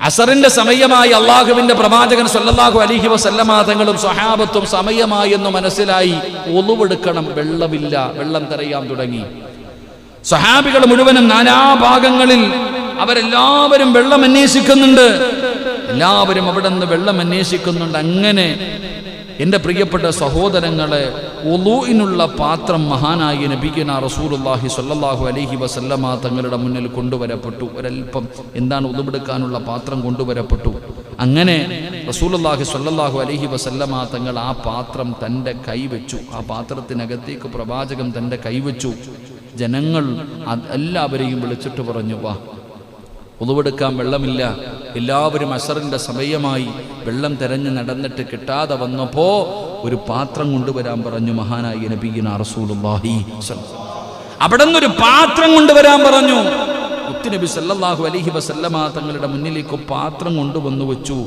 അസറിന്റെ സമയമായി അള്ളാഹുവിന്റെ പ്രവാചകൻ സല്ലല്ലാഹു അലൈഹി വസല്ലമ തങ്ങളും സ്വഹാബത്തും സമയമായി എന്ന് മനസ്സിലായി. ഒളുവെടുക്കണം, വെള്ളമില്ല, വെള്ളം തിരയാൻ തുടങ്ങി. സ്വഹാബികൾ മുഴുവനും നാനാഭാഗങ്ങളിൽ അവരെല്ലാവരും വെള്ളം അന്വേഷിക്കുന്നുണ്ട്. എല്ലാവരും അവിടെ നിന്ന് വെള്ളം അന്വേഷിക്കുന്നുണ്ട്. അങ്ങനെ എൻ്റെ പ്രിയപ്പെട്ട സഹോദരങ്ങളെ, വുളൂഇനുള്ള പാത്രം മഹാനായ നബിയുനാ റസൂലുള്ളാഹി സ്വല്ലല്ലാഹു അലൈഹി വസല്ലമ തങ്ങളുടെ മുന്നിൽ കൊണ്ടുവരപ്പെട്ടു. ഒരൽപ്പം എന്താണ് ഉളുവെടുക്കാനുള്ള പാത്രം കൊണ്ടുവരപ്പെട്ടു. അങ്ങനെ റസൂലുള്ളാഹി സ്വല്ലല്ലാഹു അലൈഹി വസല്ലമ തങ്ങൾ ആ പാത്രം തൻ്റെ കൈവച്ചു. ആ പാത്രത്തിനകത്തേക്ക് പ്രവാചകൻ തൻ്റെ കൈവച്ചു. ജനങ്ങൾ എല്ലാവരെയും വിളിച്ചിട്ട് പറഞ്ഞു, വാ, ഉളുവെടുക്കാൻ വെള്ളമില്ല. എല്ലാവരും അസറിന്റെ സമയമായി. വെള്ളം തെരഞ്ഞു നടന്നിട്ട് കിട്ടാതെ വന്നപ്പോ ഒരു പാത്രം കൊണ്ടുവരാൻ പറഞ്ഞു മഹാനായ നബിയുനാ റസൂലുള്ളാഹി. അവിടെ നിന്നൊരു പാത്രം കൊണ്ടുവരാൻ പറഞ്ഞു. മുത്തുനബി സല്ലല്ലാഹു അലൈഹി വസല്ലമ തങ്ങളുടെ മുന്നിലേക്ക് പാത്രം കൊണ്ടുവന്നു വെച്ചു.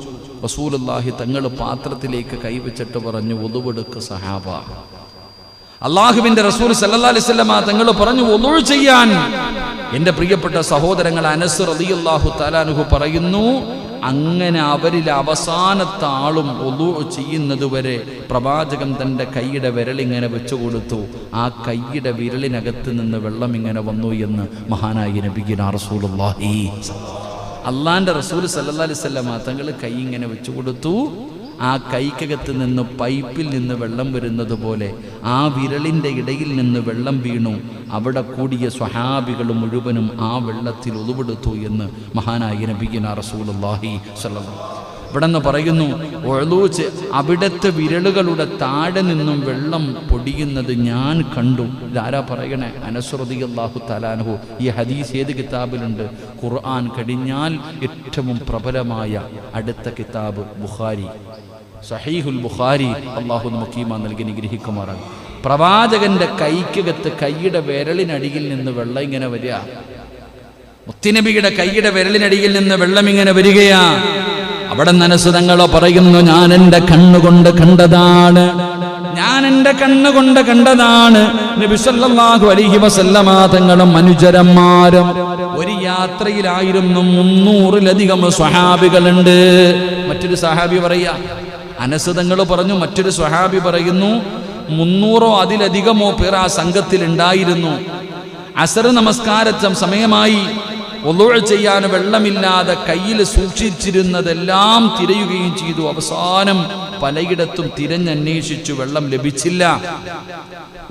റസൂലുള്ളാഹി തങ്ങൾ പാത്രത്തിലേക്ക് കൈവച്ചിട്ട് പറഞ്ഞു, ഉളുവെടുക്ക് സഹാബ. അള്ളാഹുവിന്റെ റസൂൽ സല്ലല്ലാഹു അലൈഹി വസല്ലമ തങ്ങൾ പറഞ്ഞു വുളൂ ചെയ്യാൻ. എൻ്റെ പ്രിയപ്പെട്ട സഹോദരങ്ങൾ, അനസ് റളിയല്ലാഹു തആല അൻഹു പറയുന്നു, അങ്ങനെ അവരിൽ അവസാനത്തെ ആളും വുളൂ ചെയ്യുന്നത് വരെ പ്രവാചകൻ തൻ്റെ കൈയുടെ വിരലിങ്ങനെ വെച്ചു കൊടുത്തു. ആ കൈയുടെ വിരലിനകത്ത് നിന്ന് വെള്ളം ഇങ്ങനെ വന്നു എന്ന് മഹാനായ നബിയുനാ റസൂലുള്ളാഹി. അള്ളാന്റെ റസൂൽ സല്ലല്ലാഹു അലൈഹി വസല്ലമ തങ്ങൾ കൈ ഇങ്ങനെ വെച്ചു കൊടുത്തു. ആ കൈക്കകത്ത് നിന്ന് പൈപ്പിൽ നിന്ന് വെള്ളം വരുന്നത് പോലെ ആ വിരലിൻ്റെ ഇടയിൽ നിന്ന് വെള്ളം വീണു. അവിടെ കൂടിയ സ്വഹാബികൾ മുഴുവനും ആ വെള്ളത്തിൽ ഉളുവെടുത്തു എന്ന് മഹാനായ നബിയുനാ റസൂലുള്ളാഹി സ്വല്ലല്ലാഹു. ഇവിടെ നിന്ന് പറയുന്നു, അവിടുത്തെ വിരലുകളുടെ താഴെ നിന്നും വെള്ളം പൊടിയുന്നത് ഞാൻ കണ്ടു. ഇതാരാ പറയണേ? അനസ് റളിയല്ലാഹു തആല അൻഹു. ഈ ഹദീസ് ഏത് കിതാബിലുണ്ട്? ഖുർആൻ കഴിഞ്ഞാൽ ഏറ്റവും പ്രബലമായ അടുത്ത കിതാബ് ബുഖാരി, സഹീഹുൽ ബുഖാരി. അല്ലാഹു നമുക്ക് ഈമാൻ നൽകി അനുഗ്രഹിക്കുമാറാണ്. പ്രവാചകന്റെ കൈക്കകത്ത് കൈയുടെ വിരലിനടിയിൽ നിന്ന് വെള്ളം ഇങ്ങനെ വരിക. മുത്തുനബിയുടെ കൈയുടെ വിരലിനടിയിൽ നിന്ന് വെള്ളം ഇങ്ങനെ വരികയാ. അവിടെ അനസ് തങ്ങൾ പറയുന്നു, ഞാൻ എൻ്റെ കണ്ണുകൊണ്ട് കണ്ടതാണ്, ഞാൻ എൻ്റെ കണ്ണുകൊണ്ട് കണ്ടതാണ്. നബി സല്ലല്ലാഹു അലൈഹി വസല്ലമ തങ്ങളും അനുചരന്മാരും ഒരു യാത്രയിലായിരുന്നു. 300-ലധികം സ്വഹാബികളുണ്ട്. മറ്റൊരു സ്വഹാബി പറയാ, അനസ് തങ്ങൾ പറഞ്ഞു, മറ്റൊരു സ്വഹാബി പറയുന്നു 300-ഓ അതിലധികമോ പേർ ആ സംഘത്തിൽ ഉണ്ടായിരുന്നു. അസർ നമസ്കാരത്തിന് സമയമായി. വുളൂ ചെയ്യാൻ വെള്ളമില്ലാതെ കയ്യിൽ സൂക്ഷിച്ചിരുന്നതെല്ലാം തിരയുകയും ചെയ്തു. അവസാനം പലയിടത്തും തിരഞ്ഞന്വേഷിച്ചു, വെള്ളം ലഭിച്ചില്ല.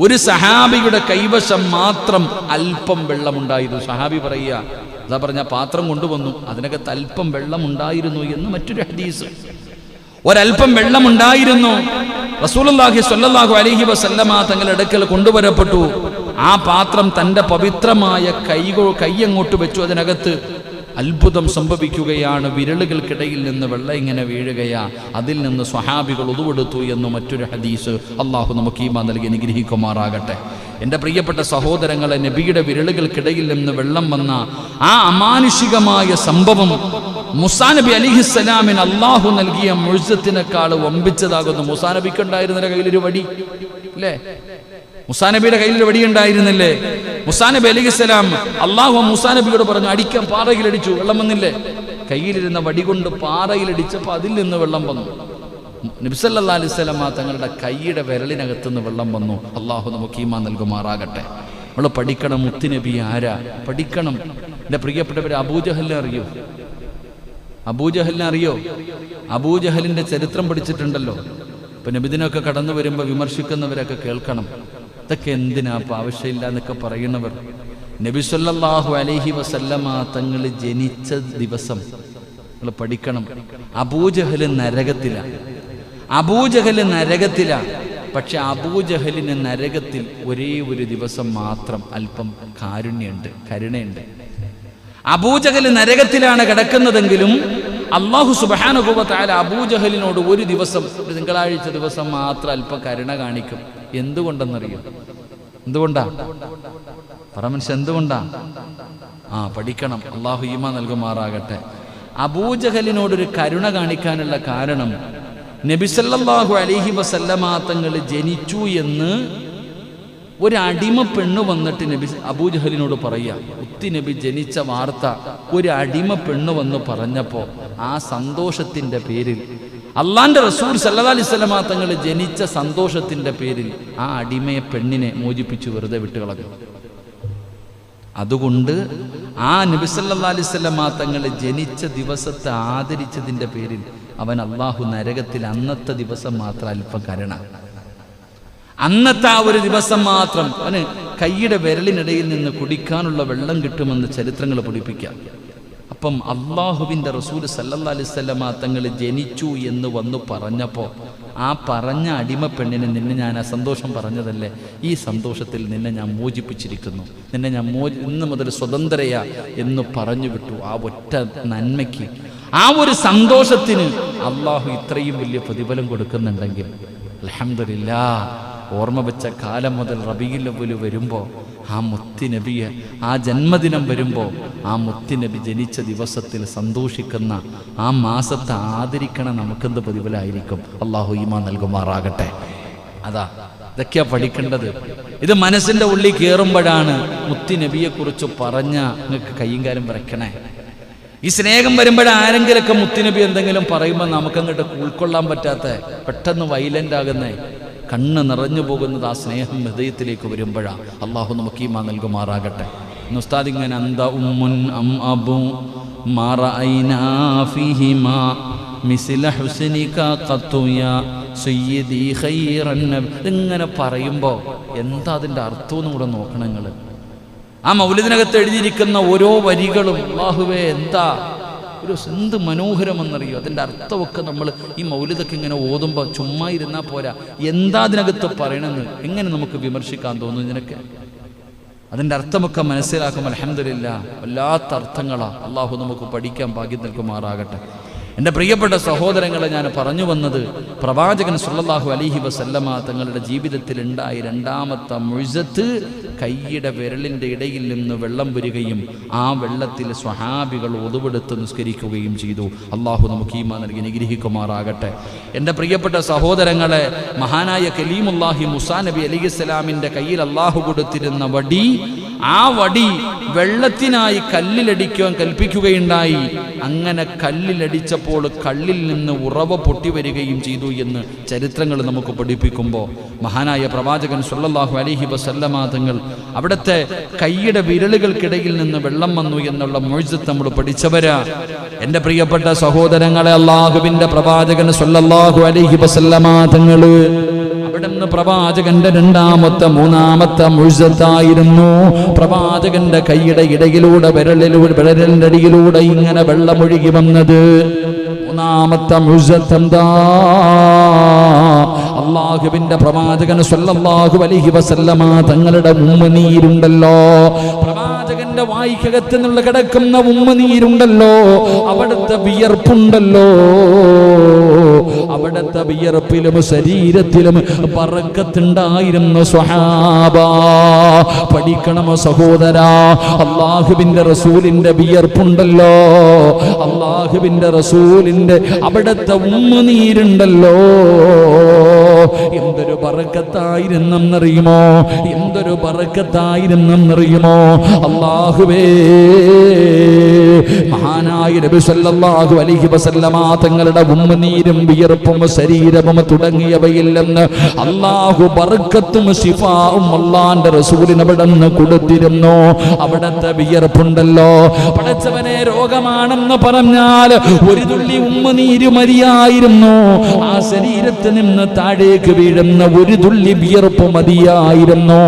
ഒരു സഹാബിയുടെ കൈവശം മാത്രം അല്പം വെള്ളമുണ്ടായിരുന്നു. സഹാബി പറയുക, അതാ പറഞ്ഞ പാത്രം കൊണ്ടുവന്നു, അതിനകത്ത് അല്പം വെള്ളമുണ്ടായിരുന്നു എന്ന് മറ്റൊരു ഹദീസ്. ഒരൽപ്പം വെള്ളമുണ്ടായിരുന്നു. റസൂലുള്ളാഹി സ്വല്ലല്ലാഹു അലൈഹി വസല്ലമ തങ്ങളുടെ അടുക്കൽ കൊണ്ടുവരപ്പെട്ടു. ആ പാത്രം തൻ്റെ പവിത്രമായ കൈ അങ്ങോട്ട് വെച്ചു. അതിനകത്ത് അത്ഭുതം സംഭവിക്കുകയാണ്. വിരലുകൾക്കിടയിൽ നിന്ന് വെള്ളം ഇങ്ങനെ വീഴുകയാ. അതിൽ നിന്ന് സ്വഹാബികൾ ഉളുവെടുത്തു എന്ന് മറ്റൊരു ഹദീസ്. അള്ളാഹു നമുക്ക് ഈമാൻ നൽകി അനുഗ്രഹിക്കുമാറാകട്ടെ. എൻ്റെ പ്രിയപ്പെട്ട സഹോദരങ്ങളെ, നബിയുടെ വിരലുകൾക്കിടയിൽ നിന്ന് വെള്ളം വന്ന ആ അമാനുഷികമായ സംഭവം മൂസാ നബി അലൈഹിസ്സലാമിന് അള്ളാഹു നൽകിയ മുഅ്ജിസത്തിനേക്കാൾ വമ്പിച്ചതാകുന്നു. മൂസാ നബിക്ക് ഉണ്ടായിരുന്ന കയ്യിലൊരു വടി അല്ലേ? മൂസാ നബിയുടെ കയ്യിലൊരു വടി ഉണ്ടായിരുന്നില്ലേ? മൂസാ നബി അലൈഹിസ്സലാം അള്ളാഹു മൂസാ നബിയോട് പറഞ്ഞു, അടിക്കാൻ. പാറയിലടിച്ചു, വെള്ളം വന്നില്ലേ? കയ്യിലിരുന്ന വടി കൊണ്ട് പാറയിലടിച്ചപ്പോൾ അതിൽ നിന്ന് വെള്ളം വന്നു. നബി സല്ലല്ലാഹു അലൈഹി വസല്ലമ തങ്ങളുടെ കൈയുടെ വിരലിനകത്ത് നിന്ന് വെള്ളം വന്നു. അള്ളാഹു നമുക്ക് ഈമാൻ നൽകുമാറാകട്ടെ. നമ്മൾ പഠിക്കണം, മുത്തുനബി ആരാ? പഠിക്കണം. എൻ്റെ പ്രിയപ്പെട്ടവർ, അബൂജഹലിനെ അറിയോ? അബൂജഹലിനെ അറിയോ? അബൂജഹലിന്റെ ചരിത്രം പഠിച്ചിട്ടുണ്ടല്ലോ. ഇപ്പൊ നബിദിനൊക്കെ കടന്നു വരുമ്പോൾ വിമർശിക്കുന്നവരൊക്കെ കേൾക്കണം, ഇതൊക്കെ എന്തിനാ, ഇപ്പം ആവശ്യമില്ല എന്നൊക്കെ പറയുന്നവർ. നബി സല്ലല്ലാഹു അലൈഹി വസല്ലമ തങ്ങൾ ജനിച്ച ദിവസം നിങ്ങൾ പഠിക്കണം. അബൂജഹൽ നരകത്തിലാണ്. അബൂജഹൽ നരകത്തിലാണ്. പക്ഷെ അബൂജഹലിന് നരകത്തിൽ ഒരേ ഒരു ദിവസം മാത്രം അല്പം കാരുണ്യമുണ്ട്, കരുണയുണ്ട്. അബൂജഹൽ നരകത്തിലാണ് കിടക്കുന്നതെങ്കിലും അല്ലാഹു സുബ്ഹാനഹു വ തആല അബൂജഹലിനോട് ഒരു ദിവസം, ഒരു തിങ്കളാഴ്ച ദിവസം മാത്രം അല്പം കരുണ കാണിക്കും. എന്തുകൊണ്ടെന്നറിയോ? എന്തുകൊണ്ടാ? പറ മനുഷ്യ, എന്തുകൊണ്ടാ? പഠിക്കണം. അല്ലാഹു ഈമാൻ നൽകുമാറാകട്ടെ. അബൂജഹലിനോടൊരു കരുണ കാണിക്കാനുള്ള കാരണം, നബി സല്ലല്ലാഹു അലൈഹി വസല്ലമ തങ്ങൾ ജനിച്ചു എന്ന് ഒരു അടിമ പെണ്ണ് വന്നിട്ട് നബി അബൂജഹലിനോട് പറയാ. നബി ജനിച്ച വാർത്ത ഒരു അടിമ പെണ്ണ് വന്ന് പറഞ്ഞപ്പോൾ ആ സന്തോഷത്തിൻ്റെ പേരിൽ, അള്ളാന്റെ റസൂൽ സല്ലല്ലാഹു അലൈഹി വസല്ലമ തങ്ങൾ ജനിച്ച സന്തോഷത്തിൻ്റെ പേരിൽ ആ അടിമയെ പെണ്ണിനെ മോചിപ്പിച്ചു വെറുതെ വിട്ടുകളഞ്ഞു. അതുകൊണ്ട് ആ നബി സല്ലല്ലാഹു അലൈഹി വസല്ലമ തങ്ങൾ ജനിച്ച ദിവസത്തെ ആദരിച്ചതിൻ്റെ പേരിൽ അവൻ അള്ളാഹു നരകത്തിൽ അന്നത്തെ ദിവസം മാത്രം അല്പം കരുണ, അന്നത്തെ ആ ഒരു ദിവസം മാത്രം അവന് കൈയുടെ വിരലിനിടയിൽ നിന്ന് കുടിക്കാനുള്ള വെള്ളം കിട്ടുമെന്ന് ചരിത്രങ്ങൾ പഠിപ്പിക്കാം. അപ്പം അള്ളാഹുവിൻ്റെ റസൂൽ സല്ലല്ലാഹു അലൈഹി വസല്ലമ തങ്ങൾ ജനിച്ചു എന്ന് വന്നു പറഞ്ഞപ്പോൾ ആ പറഞ്ഞ അടിമ പെണ്ണിനെ, നിന്നെ ഞാൻ ആ സന്തോഷം പറഞ്ഞതല്ലേ, ഈ സന്തോഷത്തിൽ നിന്നെ ഞാൻ മോചിപ്പിച്ചിരിക്കുന്നു, നിന്നെ ഞാൻ ഇന്ന് മുതൽ സ്വതന്ത്രയാ എന്ന് പറഞ്ഞു വിട്ടു. ആ ഒറ്റ നന്മയ്ക്ക്, ആ ഒരു സന്തോഷത്തിന് അള്ളാഹു ഇത്രയും വലിയ പ്രതിഫലം കൊടുക്കുന്നുണ്ടെങ്കിൽ അൽഹംദുലില്ലാഹ്, ഓർമ്മ വെച്ച കാലം മുതൽ റബീഉൽ അവ്വൽ വരുമ്പോൾ ആ മുത്തുനബിയെ, ആ ജന്മദിനം വരുമ്പോൾ ആ മുത്തുനബി ജനിച്ച ദിവസത്തിൽ സന്തോഷിക്കുന്ന ആ മാസത്തെ ആദരിക്കണം. നമുക്കെന്ത് പ്രതിഫലമായിരിക്കും? അള്ളാഹു ഈമാൻ നൽകുമാറാകട്ടെ. അതാ ഇതൊക്കെയാ പഠിക്കേണ്ടത്. ഇത് മനസ്സിൻ്റെ ഉള്ളിൽ കയറുമ്പോഴാണ് മുത്തുനബിയെക്കുറിച്ച് പറഞ്ഞ നിങ്ങൾക്ക് കയ്യും കാലും വരയ്ക്കണേ. ഈ സ്നേഹം വരുമ്പോഴാരെങ്കിലൊക്കെ മുത്തുനബി എന്തെങ്കിലും പറയുമ്പോൾ നമുക്കങ്ങോട്ട് ഉൾക്കൊള്ളാൻ പറ്റാത്ത, പെട്ടെന്ന് വൈലൻ്റ് ആകുന്നേ, കണ്ണ് നിറഞ്ഞു പോകുന്നത് ആ സ്നേഹം ഹൃദയത്തിലേക്ക് വരുമ്പോഴാണ്. അള്ളാഹു നമുക്ക് ഈമാൻ നൽകുമാറാകട്ടെ. ഉസ്താദ് ഇങ്ങനെ അന്ത ഉമ്മുൻ അം അബു മാ റഅയ്നാ ഫീഹിമാ മിസ്ല ഹുസ്നിക ഖത്തു യാ സയ്യിദി ഖൈറൻ നബി, ഇങ്ങനെ പറയുമ്പോൾ എന്താ അതിൻ്റെ അർത്ഥമെന്നും കൂടെ നോക്കണം നിങ്ങൾ. ആ മൗലിദിനകത്ത് എഴുതിയിരിക്കുന്ന ഓരോ വരികളും അല്ലാഹുവേ എന്താ ഒരു എന്ത് മനോഹരമെന്നറിയോ. അതിൻ്റെ അർത്ഥമൊക്കെ നമ്മൾ ഈ മൗലിദൊക്കെ ഇങ്ങനെ ഓതുമ്പോൾ ചുമ്മാ ഇരുന്നാൽ പോരാ, എന്താ അതിനകത്ത് പറയണമെന്ന് എങ്ങനെ നമുക്ക് വിമർശിക്കാൻ തോന്നുന്നു ഇതിനൊക്കെ. അതിൻ്റെ അർത്ഥമൊക്കെ മനസ്സിലാക്കും. അൽഹംദുലില്ലാഹ്, വല്ലാത്ത അർത്ഥങ്ങളാണ്. അള്ളാഹു നമുക്ക് പഠിക്കാൻ ഭാഗ്യം നൽകുമാറാകട്ടെ. എൻ്റെ പ്രിയപ്പെട്ട സഹോദരങ്ങളെ, ഞാൻ പറഞ്ഞു വന്നത് പ്രവാചകൻ സല്ലല്ലാഹു അലൈഹി വസല്ലമ തങ്ങളുടെ ജീവിതത്തിൽ ഉണ്ടായ രണ്ടാമത്തെ മുഅ്ജിസത്ത്, കൈയുടെ വിരലിൻ്റെ ഇടയിൽ നിന്ന് വെള്ളം വരികയും ആ വെള്ളത്തിൽ സ്വഹാബികൾ ഒതുവെടുത്ത് നിസ്കരിക്കുകയും ചെയ്തു. അള്ളാഹു നമുക്ക് ഈമാൻ നൽകി അനുഗ്രഹിക്കുമാറാകട്ടെ. എൻ്റെ പ്രിയപ്പെട്ട സഹോദരങ്ങളെ, മഹാനായ കലീമുല്ലാഹി മൂസാ നബി അലൈഹിസ്സലാമിൻ്റെ കയ്യിൽ അള്ളാഹു കൊടുത്തിരുന്ന വടി, ആ വടി വെള്ളത്തിനായി കല്ലിലടിക്കാൻ കൽപ്പിക്കുകയുണ്ടായി. അങ്ങനെ കല്ലിലടിച്ചപ്പോൾ കല്ലിൽ നിന്ന് ഉറവ പൊട്ടി വരികയും ചെയ്തു എന്ന് ചരിത്രങ്ങൾ നമുക്ക് പഠിപ്പിക്കുമ്പോൾ മഹാനായ പ്രവാചകൻ സല്ലല്ലാഹു അലൈഹി വസല്ലമ തങ്ങൾ അവിടുത്തെ കൈയുടെ വിരലുകൾക്കിടയിൽ നിന്ന് വെള്ളം വന്നു എന്നുള്ള മുഅ്ജിസത്ത് നമ്മൾ പഠിച്ചവരാ. എൻ്റെ പ്രിയപ്പെട്ട സഹോദരങ്ങളെ, അല്ലാഹുവിൻ്റെ പ്രവാചകൻ സല്ലല്ലാഹു അലൈഹി വസല്ലമ തങ്ങൾ അവിടുന്ന് പ്രവാചകന്റെ രണ്ടാമത്തെ മൂന്നാമത്തെ മുഅ്ജിസത്തായിരുന്നു പ്രവാചകന്റെ കൈയുടെ ഇടയിലൂടെ വിരലിന്റെ അടിയിലൂടെ ഇങ്ങനെ വെള്ളമൊഴുകി വന്നത്. മൂന്നാമത്തെ മുഅ്ജിസത്ത് എന്താ? അല്ലാഹുവിന്റെ പ്രവാചകൻ സല്ലല്ലാഹു അലൈഹി വസല്ലമ തങ്ങളുടെ ഉമ്മനീരുണ്ടല്ലോ, പ്രവാചകന്റെ വായ്ക്കകത്ത് നിന്ന് കിടക്കുന്ന ഉമ്മനീരുണ്ടല്ലോ, അവിടുത്തെ വിയർപ്പുണ്ടല്ലോ, അവിടുത്തെ വിയർപ്പിലും ശരീരത്തിലും ബറക്കത്തുണ്ടായിരുന്നു സ്വഹാബ. പഠിക്കണം സഹോദരാ, അല്ലാഹുവിന്റെ റസൂലിന്റെ വിയർപ്പുണ്ടല്ലോ, അല്ലാഹുവിന്റെ റസൂലിന്റെ അവിടുത്തെ ഉമ്മനീരുണ്ടല്ലോ, എന്തൊരു ബറക്കത്തായിരുന്നെന്നറിയുമോ, എന്തൊരു ബറക്കത്തായിരുന്നെന്നറിയുമോ. അല്ലാഹുവേ, മഹാനായ നബി സല്ലല്ലാഹു അലൈഹി വസല്ലമ തങ്ങളുടെ ഉമ്മനീരും വിയർപ്പും ശരീരവും തുടങ്ങിയവയിൽ നിന്ന് അല്ലാഹു ബർക്കത്തും ശിഫാവും അല്ലാഹുവിന്റെ റസൂലിന് അവിടുന്ന് കൊടുത്തിരുന്നു. അവിടുത്തെ വിയർപ്പുണ്ടല്ലോ, പടച്ചവനെ രോഗമാണെന്ന് പറഞ്ഞാൽ ഒരു തുള്ളി ഉമ്മനീര് മതിയായിരുന്നു, ആ ശരീരത്തിൽ നിന്ന് താഴേക്ക് വീഴുന്ന ഒരു തുള്ളി വിയർപ്പ് മതിയായിരുന്നു.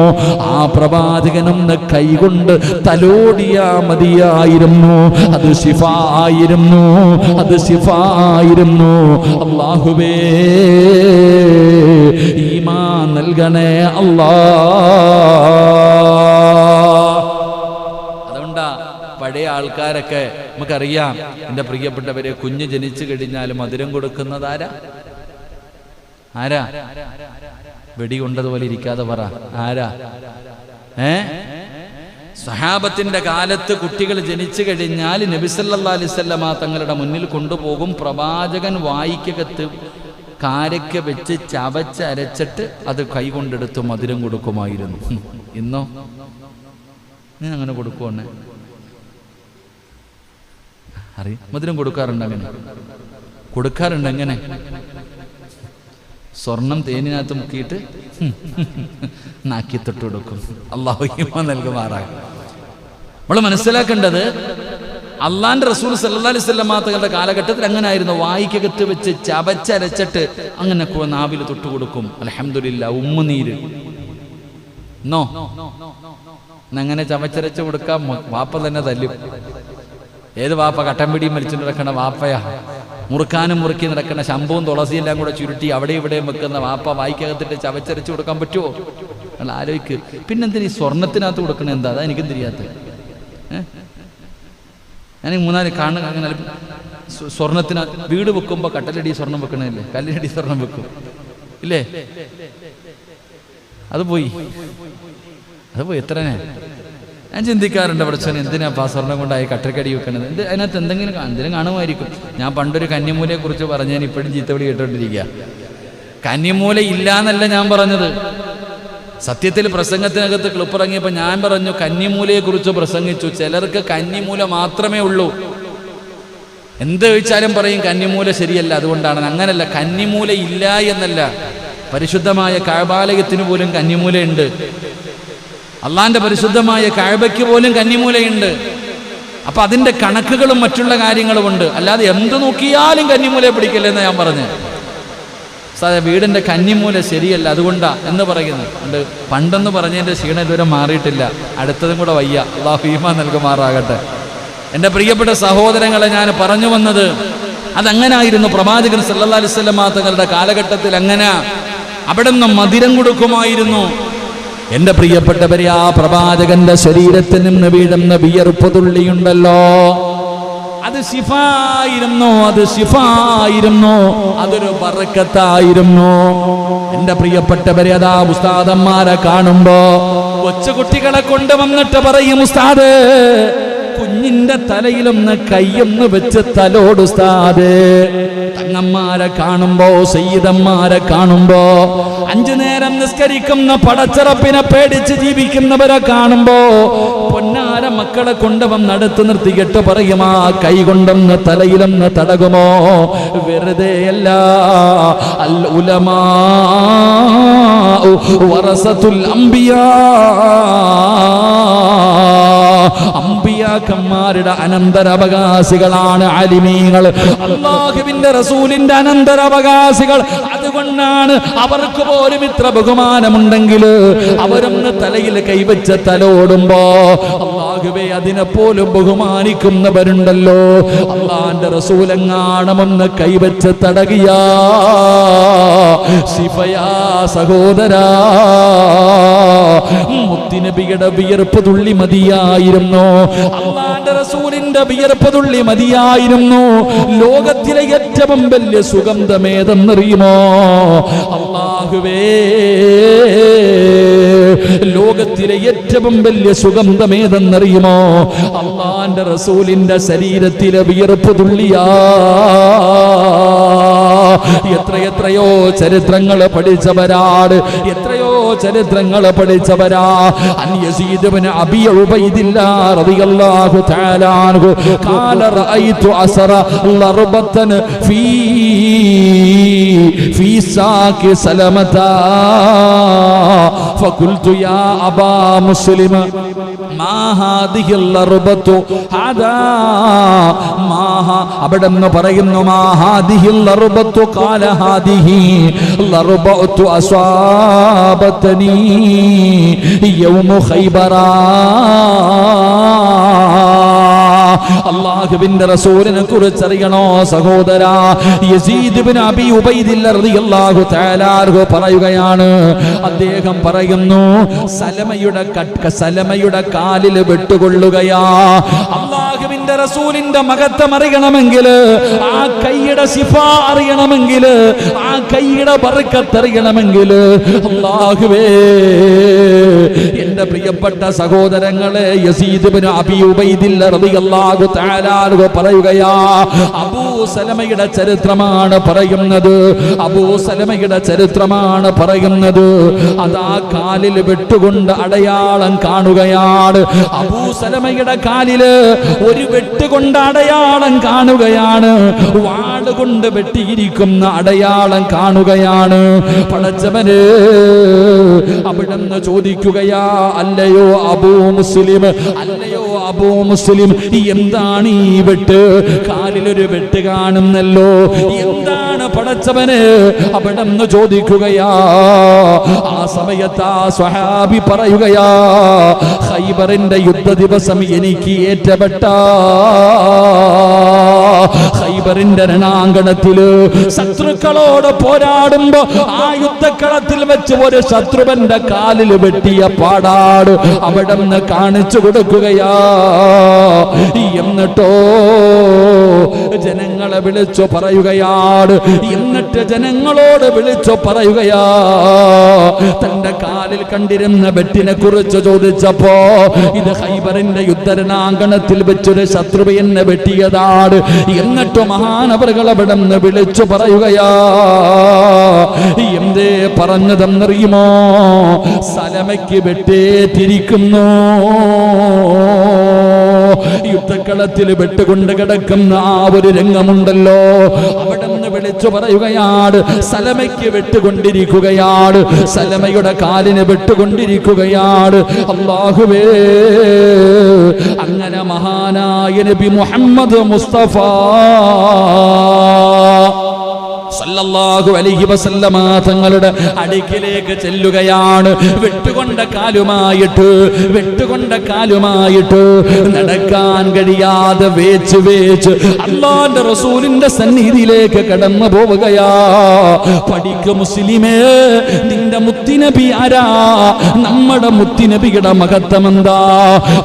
ആ പ്രവാചകനൊന്ന് കൈകൊണ്ട് തലോടിയാ മതിയായിരുന്നു, അത് ശിഫായിരുന്നു, അത് ശിഫായിരുന്നു. അല്ലാഹുവേ, ഈമാൻ നൽകണേ അതുകൊണ്ടാ പഴയ ആൾക്കാരൊക്കെ നമുക്കറിയാം. എൻ്റെ പ്രിയപ്പെട്ടവരെ, കുഞ്ഞ് ജനിച്ചു കഴിഞ്ഞാൽ മധുരം കൊടുക്കുന്നത് ആരാ? ആരാ? വെടി കൊണ്ടതുപോലെ ഇരിക്കാതെ പറ, ആരാ? സഹാബത്തിന്റെ കാലത്ത് കുട്ടികൾ ജനിച്ചു കഴിഞ്ഞാൽ നബി സല്ലല്ലാഹു അലൈഹി വസല്ലമ തങ്ങളുടെ മുന്നിൽ കൊണ്ടുപോകും. പ്രവാചകൻ വായിക്കകത്ത് കാരക്ക വെച്ച് ചവച്ചരച്ചിട്ട് അത് കൈകൊണ്ടെടുത്ത് മധുരം കൊടുക്കുമായിരുന്നു. ഇന്നോ നീ അങ്ങനെ കൊടുക്കുവന്നെ? മധുരം കൊടുക്കാറുണ്ട്. അങ്ങനെ കൊടുക്കാറുണ്ട്. എങ്ങനെ? സ്വർണം തേനിനകത്ത് മുക്കിയിട്ട് നാക്കി തൊട്ട് കൊടുക്കും. അല്ലാഹു ഈമാൻ നൽകുമാറാകട്ടെ. നമ്മൾ മനസ്സിലാക്കേണ്ടത് അള്ളാന്റെ റസൂൽ സല്ലല്ലാഹു അലൈഹി വസല്ലം തങ്ങളുടെ കാലഘട്ടത്തിൽ അങ്ങനെ ആയിരുന്നു. വായിക്കകത്ത് വെച്ച് ചവച്ചരച്ചിട്ട് അങ്ങനെ നാവിൽ തൊട്ട് കൊടുക്കും. അൽഹംദുലില്ലാ. ഉമ്മുനീര് നോ അങ്ങനെ ചവച്ചരച്ച് കൊടുക്കാൻ വാപ്പ തന്നെ തല്ലും. ഏത് വാപ്പ കട്ടൻ പിടിയും വലിച്ചിട്ട് നടക്കണ വാപ്പയാ? മുറുക്കാനും മുറുക്കി നടക്കുന്ന ശമ്പവും തുളസിയെല്ലാം കൂടെ ചുരുട്ടി അവിടെ ഇവിടെയും വെക്കുന്ന വാപ്പ വായിക്കകത്തിട്ട് ചവച്ചരച്ച് കൊടുക്കാൻ പറ്റുമോ? അല്ല, ആലോചിക്ക്. പിന്നെന്തിനാ ഈ സ്വർണത്തിനകത്ത് കൊടുക്കണ? എന്താ അതാ എനിക്കും തിരിയാത്തത്. ഞാൻ 3-4 കാണുക. അങ്ങനെ സ്വർണത്തിനകത്ത് വീട് വെക്കുമ്പോൾ കട്ടലടി സ്വർണം വെക്കണല്ലേ, കല്ലിനടി സ്വർണം വെക്കും ഇല്ലേ? അത് പോയി എത്രനെ ഞാൻ ചിന്തിക്കാറുണ്ട്. പഠിച്ചവൻ എന്തിനാ ആ സ്വർണം കൊണ്ടായി കട്ടക്കടി വെക്കണത്? അതിനകത്ത് എന്തെങ്കിലും കാണുമായിരിക്കും. ഞാൻ പണ്ടൊരു കന്നിമൂലയെ കുറിച്ച് പറഞ്ഞ് ഞാൻ ഇപ്പോഴും ചീത്തവിളി കേട്ടോണ്ടിരിക്കുക. കന്നിമൂല ഇല്ല എന്നല്ല ഞാൻ പറഞ്ഞത്. സത്യത്തിൽ പ്രസംഗത്തിനകത്ത് ക്ലിപ്പിറങ്ങിയപ്പോൾ ഞാൻ പറഞ്ഞു കന്നിമൂലയെ കുറിച്ച് പ്രസംഗിച്ചു. ചിലർക്ക് കന്നിമൂല മാത്രമേ ഉള്ളൂ. എന്ത് ചോദിച്ചാലും പറയും കന്നിമൂല ശരിയല്ല, അതുകൊണ്ടാണ്. അങ്ങനല്ല, കന്നിമൂല ഇല്ല എന്നല്ല. പരിശുദ്ധമായ കഅബാലയത്തിന് പോലും കന്നിമൂലയുണ്ട്. അള്ളാന്റെ പരിശുദ്ധമായ കഅബയ്ക്ക് പോലും കന്നിമൂലയുണ്ട്. അപ്പൊ അതിന്റെ കണക്കുകളും മറ്റുള്ള കാര്യങ്ങളും ഉണ്ട്. അല്ലാതെ എന്ത് നോക്കിയാലും കന്നിമൂലയെ പിടിക്കല്ലെന്ന് ഞാൻ പറഞ്ഞു. വീടിന്റെ കന്നിമൂല ശരിയല്ല, അതുകൊണ്ടാ എന്ന് പറയുന്നുണ്ട്. പണ്ടെന്ന് പറഞ്ഞതിന്റെ ക്ഷീണം ഇതുവരെ മാറിയിട്ടില്ല. അടുത്തതും കൂടെ വയ്യ. അല്ലാഹു ഈമാൻ നൽകുമാറാകട്ടെ. എൻ്റെ പ്രിയപ്പെട്ട സഹോദരങ്ങളെ, ഞാൻ പറഞ്ഞു വന്നത് അതങ്ങനായിരുന്നു. പ്രവാചകൻ സല്ലല്ലാഹു അലൈഹി വസല്ലം തങ്ങളുടെ കാലഘട്ടത്തിൽ അങ്ങനെ അവിടെ നിന്ന് മധുരം കൊടുക്കുമായിരുന്നു. എൻ്റെ പ്രിയപ്പെട്ടവരെ, ആ പ്രവാചകന്റെ ശരീരത്തിൽ നിന്ന് വീഴുന്ന വിയർപ്പ് തുള്ളിയുണ്ടല്ലോ, അത് ശിഫായിരുന്നു. അതൊരു ബറക്കത്തായിരുന്നു. എൻ്റെ പ്രിയപ്പെട്ടവരെ, അതാ ഉസ്താദന്മാരെ കാണുമ്പോ കൊച്ചുകുട്ടികളെ കൊണ്ടുവന്നിട്ട് പറയും, ഉസ്താദ് കുഞ്ഞിന്റെ തലയിലൊന്ന് കൈയൊന്ന് വെച്ച് തലോട് ഉസ്താദ്. തങ്ങന്മാരെ കാണുമ്പോ, സയ്യിദന്മാരെ കാണുമ്പോ, 5 നേരം നിസ്കരിക്കുന്ന പടച്ചറപ്പിനെ പേടിച്ച് ജീവിക്കുന്നവരെ കാണുമ്പോ പൊന്നാര മക്കളെ കൊണ്ടുവന്ന് അടുത്ത് നിർത്തിയിട്ട് പറയുമാ, കൈ കൊണ്ടൊന്ന് തലയിലൊന്ന് തടകുമോ? വെറുതെയല്ല. അൽ ഉലമാ വറസത്തുൽ അംബിയാ, അമ്പിയാക്കന്മാരുടെ അനന്തരാവകാശികളാണ് ആലിമീങ്ങൾ. അല്ലാഹുവിന്റെ റസൂലിന്റെ അനന്തരാവകാശികൾ. അതുകൊണ്ടാണ് അവർക്ക് പോലും ഇത്ര ബഹുമാനമുണ്ടെങ്കിൽ അവരൊന്ന് തലയിൽ കൈവച്ച തലോടുമ്പോ അല്ലാഹുവേ അതിനെ പോലും ബഹുമാനിക്കുന്നവരുണ്ടല്ലോ. അല്ലാഹുവിന്റെ റസൂലെങ്ങാണമെന്ന് കൈവച്ച് തടകിയാ ശിഫയാ സഹോദരാ. മുത്തുനബിയുടെ വിയർപ്പ് തുള്ളി മതിയായിരുന്നു. അല്ലാഹുവിന്റെ റസൂലിന്റെ വിയർപ്പ് തുള്ളി മതിയായിരുന്നു. ലോകത്തിലെ ഏറ്റവും വലിയ സുഗന്ധമേതെന്നറിയുമോ? അല്ലാഹുവേ, ലോകത്തിലെ ഏറ്റവും വലിയ സുഗന്ധമേതെന്നറിയുമോ? അല്ലാഹുവിന്റെ റസൂലിന്റെ ശരീരത്തിലെ വിയർപ്പ് തുള്ളിയാ. എത്രയോ ചരിത്രങ്ങൾ പഠിച്ചവരാണ്. അൻ യസീദ് ഇബ്നു അബീ ഉബൈദില്ലാ റളിയല്ലാഹു തആല അൻഹു ഖാല റഅയ്തു അസറ ലർബതൻ ഫീ സാകി സലമതാ ഫഖുൽതു യാ അബാ മുസ്ലിം മാ ഹാദിഹി ലർബതു ഹദാ മാ അബദന്ന് പറയുന്നു മാ ഹാദിഹി ലർബതു ഖാല ഹാദിഹി ലർബതു അസ്വാബതനി യൗമ ഖൈബറാ. അല്ലാഹുവിന്റെ റസൂലിനെ കുറിച്ച് അറിയണോ സഹോദരാ? യസീദ് ഇബ്നു അബീ ഉബൈദില്ല റളിയല്ലാഹു തആല അൻഹു പറയുകയാണ്, അദ്ദേഹം പറയുന്നു, സലമയുടെ കാലിൽ വെട്ടുകൊള്ളുകയാ. അല്ലാഹുവിന്റെ റസൂലിന്റെ മഹത്വം അറിയണമെങ്കിൽ, ആ കൈയുടെ ശിഫ അറിയണമെങ്കിൽ, ആ കൈയുടെ ബർക്കത്ത് അറിയണമെങ്കിൽ, അല്ലാഹുവേ എന്റെ പ്രിയപ്പെട്ട സഹോദരങ്ങളെ, യസീദ് ഇബ്നു അബീ ഉബൈദില്ല റളിയല്ലാഹു തആല അൻഹു പറയുകയാ, അബൂ സലമയുടെ ചരിത്രമാണ് പറയുന്നത്. അതാ കാലിൽ വെട്ടുകൊണ്ട് അടയാളം കാണുകയാണ്. അബൂ സലമയുടെ കാലില് ഒരു വെട്ടുകൊണ്ട് അടയാളം കാണുകയാണ്, വാളുകൊണ്ട് വെട്ടിയിരിക്കുന്ന അടയാളം കാണുകയാണ്. പടച്ചവന് അവിടുന്ന് ചോദിക്കുകയാ, അല്ലയോ അബൂ മുസ്ലിം, അല്ലയോ അബൂ മുസ്ലിം, എന്താണ് ഈ വെട്ട്? കാലിലൊരു വെട്ട് കാണുന്നല്ലോ, എന്താണ് പടച്ചവന്? അവിടുന്ന് ചോദിക്കുകയാ. ആ സമയത്ത് ആ സ്വഹാബി പറയുകയാ, ഖൈബറിന്റെ യുദ്ധ ദിവസം എനിക്ക് ഏറ്റപ്പെട്ട ഖൈബറിന്റെ രണാങ്കണത്തില് ശത്രുക്കളോട് പോരാടുമ്പോ ആ യുദ്ധക്കളത്തിൽ വെച്ച് ഒരു ശത്രുവന്റെ കാലിൽ വെട്ടിയ പാടാട് അവിടുന്ന് കാണിച്ചു കൊടുക്കുകയാ. എന്നിട്ടോ ജനങ്ങളെ വിളിച്ചു പറയുകയാണ്, എന്നിട്ട് ജനങ്ങളോട് വിളിച്ചു പറയുകയാ, തന്റെ കാലിൽ കണ്ടിരുന്ന വെട്ടിനെ കുറിച്ച് ചോദിച്ചപ്പോ, ഇത് ഖൈബറിന്റെ യുദ്ധരണാങ്കണത്തിൽ വെച്ചൊരു ശത്രു എന്നെ വെട്ടിയതാണ്. എന്നിട്ട് മഹാനവറുകൾ അവിടെ നിന്ന് വിളിച്ചു പറയുകയാ. എന്തേ പറഞ്ഞതെന്നറിയുമോ? സലമയ്ക്ക് വെട്ടേറ്റിരിക്കുന്നു. യുദ്ധക്കളത്തിൽ വെട്ടുകൊണ്ട് കിടക്കുന്ന ആ ഒരു രംഗമുണ്ടല്ലോ, അവിടെ നിന്ന് വിളിച്ചു പറയുകയാണ്, സലമയ്ക്ക് വെട്ടുകൊണ്ടിരിക്കുകയാണ്, സലമയുടെ കാലിന് വെട്ടുകൊണ്ടിരിക്കുകയാണ്. അല്ലാഹുവേ, അങ്ങനെ മഹാനായ നബി മുഹമ്മദ് മുസ്തഫ സല്ലല്ലാഹു അലൈഹി വസല്ലമ തങ്ങളുടെ അടുക്കിലേക്ക് ചെല്ലുകയാണ്. വെട്ടുകൊണ്ട കാലുമായിട്ട് നടക്കാൻ കഴിയാതെ വേച്ച് അല്ലാഹുവിന്റെ റസൂലിന്റെ സന്നിധിയിലേക്ക് കടന്നു പോവുകയാ. പഠിക്കു മുസ്ലിമേ, നിന്റെ മുത്തുനബി ആരാ? നമ്മുടെ മുത്തുനബിയുടെ മഹത്വം എന്താ?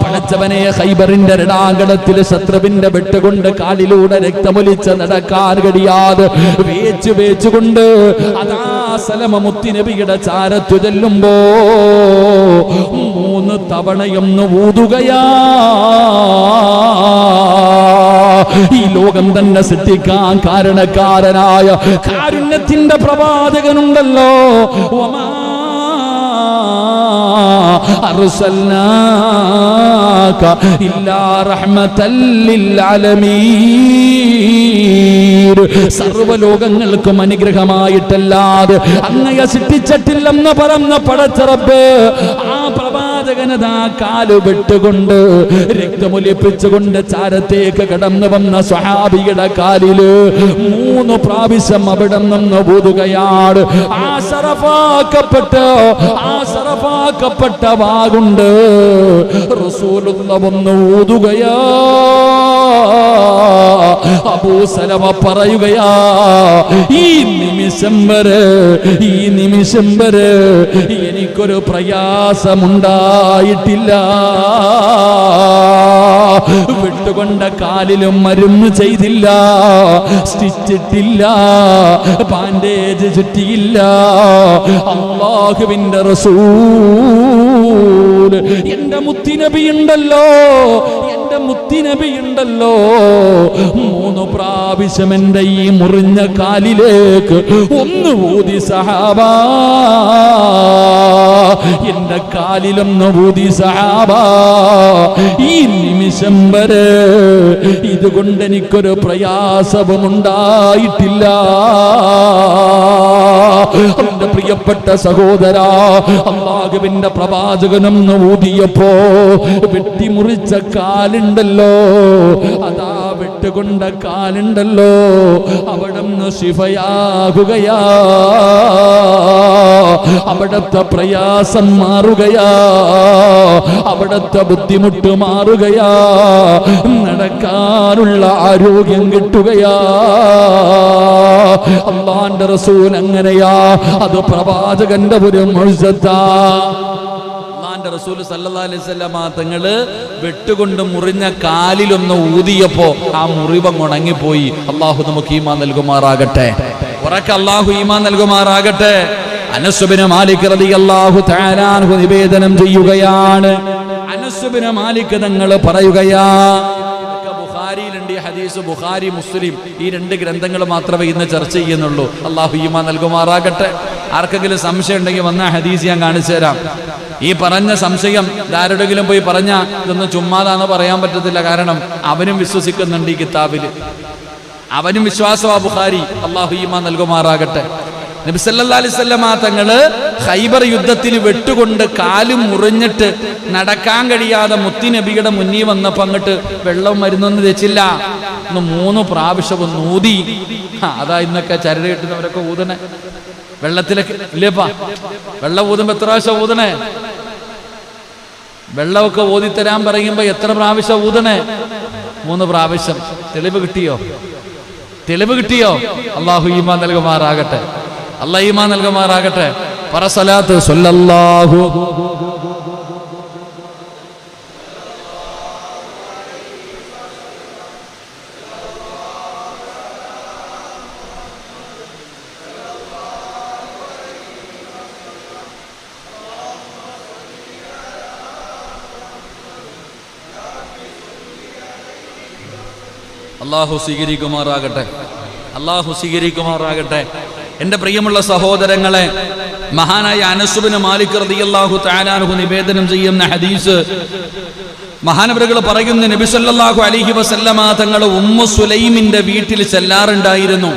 പടച്ചവനെ, ഖൈബറിന്റെ രണാങ്കണത്തിൽ ശത്രുവിന്റെ വെട്ടുകൊണ്ട് കാലിലൂടെ രക്തമൊലിച്ച് നടക്കാൻ കഴിയാതെ വേച്ചുകൊണ്ട് അതാ സലമ മുത്തുനബിയുടെ ചാരത്തു ചെല്ലുമ്പോ 3 തവണയൊന്ന് ഊതുകയാ. ഈ ലോകം തന്നെ സൃഷ്ടിക്കാൻ കാരണക്കാരനായ കാരുണ്യത്തിന്റെ പ്രവാചകനുണ്ടല്ലോ, അർസൽനാക ഇല്ലാ റഹ്മതൽ ലിൽ ആലമീൻ. സർവ്വലോകങ്ങൾക്കും അനുഗ്രഹമായിട്ടല്ലാതെ അങ്ങയെ സൃഷ്ടിച്ചിട്ടില്ലെന്ന് പറഞ്ഞ പടച്ച റബ്ബ്, ആ പ്രവാചകനതാ കാല് വെട്ടുകൊണ്ട് രക്തമൊലിപ്പിച്ചുകൊണ്ട് ചാരത്തേക്ക് കടന്നു വന്ന സ്വഹാബിയുടെ കാലില് 3 പ്രാവശ്യം അവിടെ നിന്ന് ഊതുകയാണ്. ആ ശറഫാക്കപ്പെട്ട വാഗുണ്ട് റസൂലുള്ള വന്ന് ഊതുകയാ. അബൂ സലമ പറയുകയാ, ഈ നിമിഷം വരെ എനിക്കൊരു പ്രയാസമുണ്ടായിട്ടില്ല. വിട്ടുകൊണ്ട കാലിലും മരുന്ന് ചെയ്തില്ല, സ്റ്റിച്ചിട്ടില്ല, ബാൻഡേജ് ചുറ്റിയില്ല. അല്ലാഹുവിന്റെ റസൂൽ, എന്റെ മുത്തുനബി ഉണ്ടല്ലോ, 3 പ്രാവശ്യം എന്റെ ഈ മുറിഞ്ഞ കാലിലേക്ക് ഒന്ന് ഊതി സഹാബ, എന്റെ കാലിലൊന്ന് ഊതി സഹാബ. ഈ നിമിഷം വരെ ഇതുകൊണ്ട് എനിക്കൊരു പ്രയാസവും ഉണ്ടായിട്ടില്ല. എന്റെ പ്രിയപ്പെട്ട സഹോദരാ, അല്ലാഹുവിന്റെ പ്രവാചകനൊന്ന് ഊതിയപ്പോ വെട്ടിമുറിച്ച കാലുണ്ടല്ലോ, അതാ വെട്ടുകൊണ്ട കാലുണ്ടല്ലോ, അവിടുന്ന് ശിഫയാകുകയാ. അവിടത്തെ പ്രയാസം മാറുകയാ, അവിടത്തെ ബുദ്ധിമുട്ട് മാറുകയാ, നടക്കാനുള്ള ആരോഗ്യം കിട്ടുകയാ. അല്ലാഹുവിന്റെ റസൂൽ അങ്ങനെയാ, അത് പ്രവാചകന്റെ ഒരു മുഅ്ജിസത്താ. അല്ലാഹുവിന്റെ റസൂൽ സല്ലല്ലാഹു അലൈഹി വസല്ലമ തങ്ങള് വെട്ടുകൊണ്ട് മുറിഞ്ഞ കാലിലൊന്ന് ഊതിയപ്പോ ആ മുറിവ് ഉണങ്ങിപ്പോയി. അല്ലാഹു നമുക്ക് ഈമാൻ നൽകുമാറാകട്ടെ, ഉറക്കെ അല്ലാഹു ഈമാൻ നൽകുമാറാകട്ടെ. അനസ് ബിൻ മാലിക് റളിയല്ലാഹു തആല അൻഹു നിവേദനം ചെയ്യുകയാണ്. അനസ് ബിൻ മാലിക് തങ്ങൾ പറയുകയാ, ബുഖാരിയിലുണ്ട് ഈ ഹദീസ് ബുഖാരി മുസ്ലിം ഈ 2 ഗ്രന്ഥങ്ങൾ മാത്രമേ ഇന്ന് ചർച്ച ചെയ്യുന്നുള്ളൂ. അള്ളാഹു ഈമാൻ നൽകുമാറാകട്ടെ. ആർക്കെങ്കിലും സംശയം ഉണ്ടെങ്കിൽ വന്ന ഹദീസ് ഞാൻ കാണിച്ചു തരാം. ഈ പറഞ്ഞ സംശയം ആരുടെങ്കിലും പോയി പറഞ്ഞാൽ ഇതൊന്നും ചുമ്മാതാന്ന് പറയാൻ പറ്റത്തില്ല. കാരണം അവനും വിശ്വസിക്കുന്നുണ്ട് ഈ കിതാബിൽ, അവനും വിശ്വാസമാ ബുഖാരി. അള്ളാഹു ഈമാൻ നൽകുമാറാകട്ടെ. നബി സല്ലല്ലാഹു അലൈഹി വസല്ലമ തങ്ങള് ഖൈബർ യുദ്ധത്തിൽ വെട്ടുകൊണ്ട് കാലും മുറിഞ്ഞിട്ട് നടക്കാൻ കഴിയാതെ മുത്തുനബിയുടെ മുന്നിൽ വന്നപ്പോ അങ്ങോട്ട് വെള്ളവും മരുന്നൊന്നും തെച്ചില്ല, 3 പ്രാവശ്യവും ഊതി. അതാ ഇന്നൊക്കെ ചരട് കെട്ടുന്നവരൊക്കെ ഊതണേ വെള്ളത്തിലൊക്കെ ഇല്ലേപ്പാ. വെള്ളം ഊതുമ്പോ എത്ര പ്രാവശ്യം ഊതണേ? വെള്ളമൊക്കെ ഊതിത്തരാൻ പറയുമ്പോ എത്ര പ്രാവശ്യം ഊതണേ? 3 പ്രാവശ്യം. തെളിവ് കിട്ടിയോ? തെളിവ് കിട്ടിയോ? അള്ളാഹു ഈമാൻ നൽകുമാറാകട്ടെ. അല്ലാഹു ഈമാൻ നൽകുമാറാകട്ടെ. പറ സ്വലാത്ത് സ്വല്ലല്ലാഹു അല്ലാഹു സ്വീകരിക്കുമാറാകട്ടെ. അല്ലാഹു സ്വീകരിക്കുമാറാകട്ടെ. എൻ്റെ പ്രിയമുള്ള സഹോദരങ്ങളെ, മഹാനായ അനസ് ബിൻ മാലിക് റളിയല്ലാഹു തആല അൻഹു നിവേദനം ചെയ്യുന്ന ഹദീസ് മഹാനവറുകൾ പറയുന്നു, നബി സല്ലല്ലാഹു അലൈഹി വസല്ലമ തങ്ങൾ ഉമ്മു സുലൈമിന്റെ വീട്ടിൽ ചെല്ലാറുണ്ടായിരുന്നു.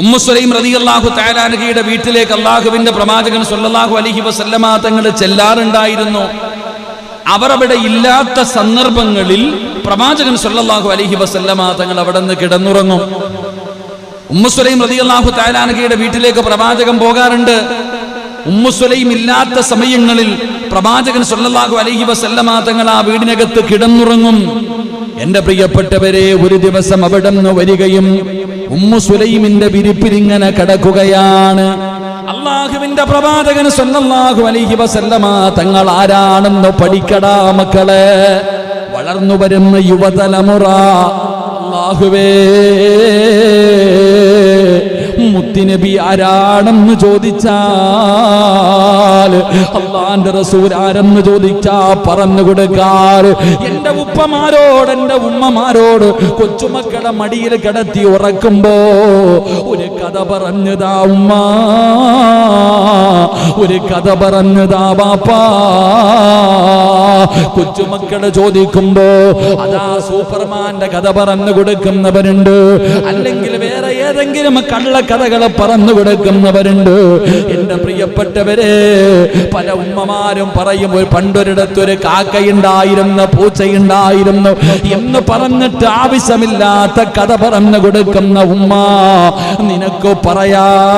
ഉമ്മു സുലൈം റളിയല്ലാഹു തആല അൻഹയുടെ വീട്ടിലേക്ക് അല്ലാഹുവിന്റെ പ്രവാചകൻ സല്ലല്ലാഹു അലൈഹി വസല്ലമ തങ്ങൾ ചെല്ലാറുണ്ടായിരുന്നു. അവർ അവിടെ ഇല്ലാത്ത സന്ദർഭങ്ങളിൽ പ്രവാചകൻ സല്ലല്ലാഹു അലൈഹി വസല്ലമ തങ്ങൾ അവിടെ നിന്ന് കിടന്നുറങ്ങും. ഉമ്മു സുലൈം റളിയല്ലാഹു തആല അൻഹയുടെ വീട്ടിലേക്ക് പ്രവാചകൻ പോകാറുണ്ട്. ഉമ്മു സുലൈം ഇല്ലാത്ത സമയങ്ങളിൽ പ്രവാചകൻ സല്ലല്ലാഹു അലൈഹി വസല്ലമ തങ്ങൾ ആ വീടിനകത്ത് കിടന്നുറങ്ങും. എന്റെ പ്രിയപ്പെട്ടവരെ, ഒരു ദിവസം അവിടെ നിന്ന് വരികയും ഉമ്മു സുലൈമിന്റെ വിരിപ്പിലിങ്ങനെ കിടക്കുകയാണ്. അല്ലാഹുവിന്റെ പ്രവാചകൻ സല്ലല്ലാഹു അലൈഹി വസല്ലമ തങ്ങൾ ആരാണെന്ന് പഠിക്കടാ മക്കളെ. വളർന്നു വരുന്ന യുവതലമുറ, അല്ലാഹുവേ മുത്തുനബി ആരാണെന്ന് ചോദിച്ചാൽ, അള്ളാന്റെ റസൂൽ ആരെന്ന് ചോദിച്ചാ പറഞ്ഞു കൊടുക്കാറ്. എന്റെ ഉപ്പമാരോട് എന്റെ ഉമ്മമാരോട് കൊച്ചുമക്കളെ മടിയിൽ കിടത്തി ഉറക്കുമ്പോ ഒരു കഥ പറഞ്ഞതാ ഉമ്മ, ഒരു കഥ പറഞ്ഞതാ ബാപ്പാ. കൊച്ചുമക്കളെ ചോദിക്കുമ്പോ അതാ സൂപ്പർമാന്റെ കഥ പറഞ്ഞു കൊടുക്കുന്നവരുണ്ട്, അല്ലെങ്കിൽ വേറെ ഏതെങ്കിലും കള്ളക്കഥകളെ പറഞ്ഞു കൊടുക്കുന്നവരുണ്ട്. എന്റെ പ്രിയപ്പെട്ടവരെ, പല ഉമ്മമാരും പറയും പണ്ടൊരിടത്തൊരു കാക്കയുണ്ടായിരുന്നു, പൂച്ചയുണ്ടായിരുന്നു എന്ന് പറഞ്ഞിട്ട് ആവശ്യമില്ലാത്ത കഥ പറഞ്ഞു കൊടുക്കുന്ന ഉമ്മ. നിനക്ക് പറയാറ്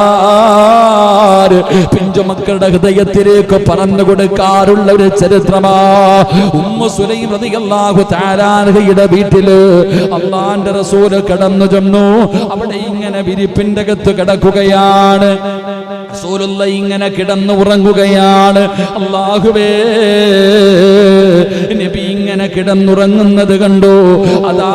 പിഞ്ചുമക്കളുടെ ഹൃദയത്തിലേക്ക് പറഞ്ഞു കൊടുക്കാറുള്ള ഒരു ചരിത്രമാ ഉമ്മു സുലൈം റളിയല്ലാഹു തആല അൻഹയുടെ വീട്ടില് അല്ലാഹുവിന്റെ റസൂൽ കടന്നു ചെന്നു. അവിടെ ഇങ്ങനെ വിരിപ്പിന്റെ അകത്ത് കിടക്കുകയാണ്. റസൂലുള്ളാഹി ഇങ്ങനെ കിടന്നു ഉറങ്ങുകയാണ്. അല്ലാഹുവേ, നബി ഇങ്ങനെ കിടന്നുറങ്ങുന്നത് കണ്ടു. അതാ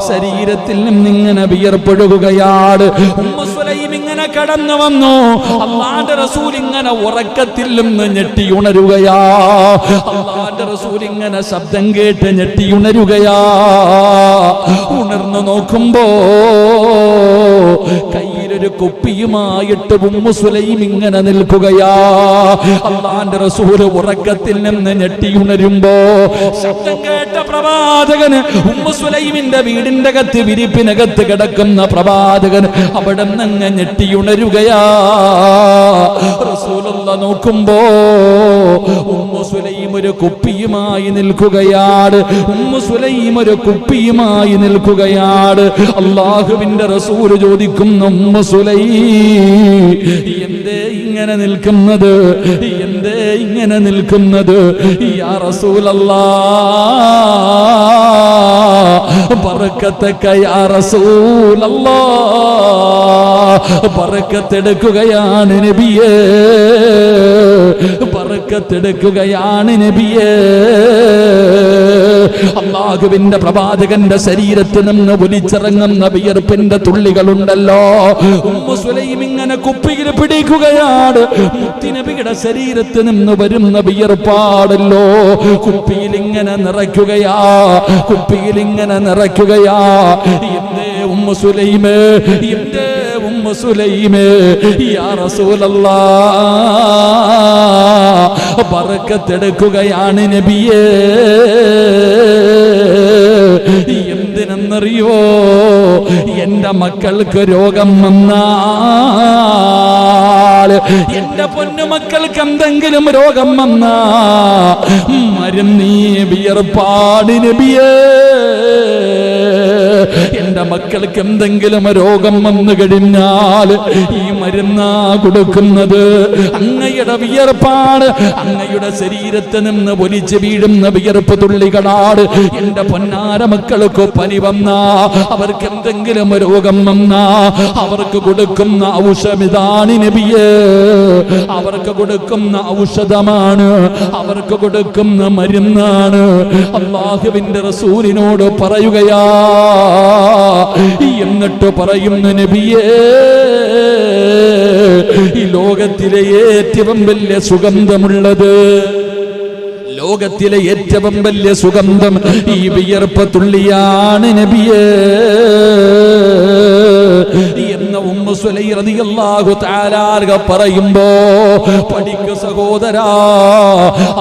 ശരീരത്തിൽ നിന്നിങ്ങനെ വിയർപ്പൊഴുകുകയാണ്. ഉമ്മു സുലൈം ഇങ്ങനെ കടന്നു വന്നു. അല്ലാഹുവിന്റെ റസൂൽ ഇങ്ങനെ ഉറക്കത്തിൽ നിന്ന് ഞെട്ടിയുണരുകയാ. അല്ലാഹുവിന്റെ റസൂൽ ഇങ്ങനെ ശബ്ദം കേട്ട് ഞെട്ടിയുണരുകയാ. ഉണർന്നു നോക്കുമ്പോ കയ്യിലൊരു കുപ്പിയുമായിട്ട് ഉമ്മു സുലൈം ഇങ്ങനെ നിൽക്കുകയാ. അല്ലാഹുവിന്റെ റസൂൽ ഉറക്കത്തിൽ നിന്ന് ഞെട്ടിയുണരുമ്പോ ശബ്ദം കേട്ട പ്രവാചകന്, ഉമ്മു സുലൈമിന്റെ വീടിന്റെ അകത്ത് വിരിപ്പിനകത്ത് കിടക്കുന്ന പ്രവാചകൻ അവിടെ നിന്ന് ഞെട്ടിയുണരുകയാ. റസൂലുള്ളാഹി നോക്കുമ്പോ ഉമ്മു സുലൈം ഒരു കുപ്പിയുമായി നിൽക്കുകയാണ്. ഉമ്മു സുലൈം ഒരു കുപ്പിയുമായി നിൽക്കുകയാണ്. അല്ലാഹുവിന്റെ റസൂൽ ചോദിക്കുന്നു, ഉമ്മു സുലൈം എന്തേ ഇങ്ങനെ നിൽക്കുന്നത്? എന്തേ ഇങ്ങനെ നിൽക്കുന്നത്? യാ റസൂലല്ലാഹ്, ബറക്കത്തക യാ റസൂലല്ലാഹ്, ബറക്കത്തെടുക്കുകയാണ് നബിയേ, ബറക്കത്തെടുക്കുകയാണ് നബിയേ. അല്ലാഹുവിന്റെ പ്രവാചകന്റെ ശരീരത്തിൽ നിന്ന് ഒലിച്ചിറങ്ങുന്ന വിയർപ്പിന്റെ തുള്ളികളുണ്ടല്ലോ, ഉമ്മു സുലൈം ഇങ്ങനെ കുപ്പിയിൽ പിടിക്കുകയാണ്. മുത്തുനബിയുടെ ശരീരത്തിൽ നിന്ന് വരുന്ന വിയർപ്പാടല്ലോ കുപ്പിയിൽ ഇങ്ങനെ നിറയ്ക്കുകയാ, കുപ്പിയിൽ ഇങ്ങനെ നിറയ്ക്കുകയാ. എന്തേ ഉമ്മു സുലൈമേ, എന്തേ ഉമ്മു സുലൈമേ, യാ റസൂലല്ലാഹ് ബറക്കത്തെടുക്കുകയാണ് നബിയേ. എന്തിനെന്നറിയോ, എന്റെ മക്കൾക്ക് രോഗം വന്നാൽ, എന്റെ പൊന്നുമക്കൾക്ക് എന്തെങ്കിലും രോഗം വന്നാ മരുന്നീ വിയർപ്പാട് നബിയേ. എന്റെ മക്കൾക്ക് എന്തെങ്കിലും രോഗം വന്നു കഴിഞ്ഞാൽ ഈ മരുന്നാ കൊടുക്കുന്നത്, അങ്ങയുടെ വിയർപ്പാണ്, അങ്ങയുടെ ശരീരത്തിൽ നിന്ന് ഒലിച്ചു വീഴുന്ന വിയർപ്പ് തുള്ളികളാണ്. എന്റെ പൊന്നാര മക്കൾക്ക് പനി വന്നാ, അവർക്ക് എന്തെങ്കിലും രോഗം വന്നാ അവർക്ക് കൊടുക്കുന്ന ഔഷധമിതാണ് നബിയേ, അവർക്ക് കൊടുക്കുന്ന ഔഷധമാണ്, അവർക്ക് കൊടുക്കുന്ന മരുന്നാണ്. അല്ലാഹുവിന്റെ റസൂലിനോട് പറയുകയാ, എന്നിട്ട് പറയുന്നു നബിയേ, ഈ ലോകത്തിലെ ഏറ്റവും വലിയ സുഗന്ധമുള്ളത്, ലോകത്തിലെ ഏറ്റവും വലിയ സുഗന്ധം ഈ വിയർപ്പ് തുള്ളിയാണ് നബിയേ എന്ന് ഉമ്മു സുലൈം റളിയല്ലാഹു തആല പറയുമ്പോ, പഠിക്കു സഹോദരാ,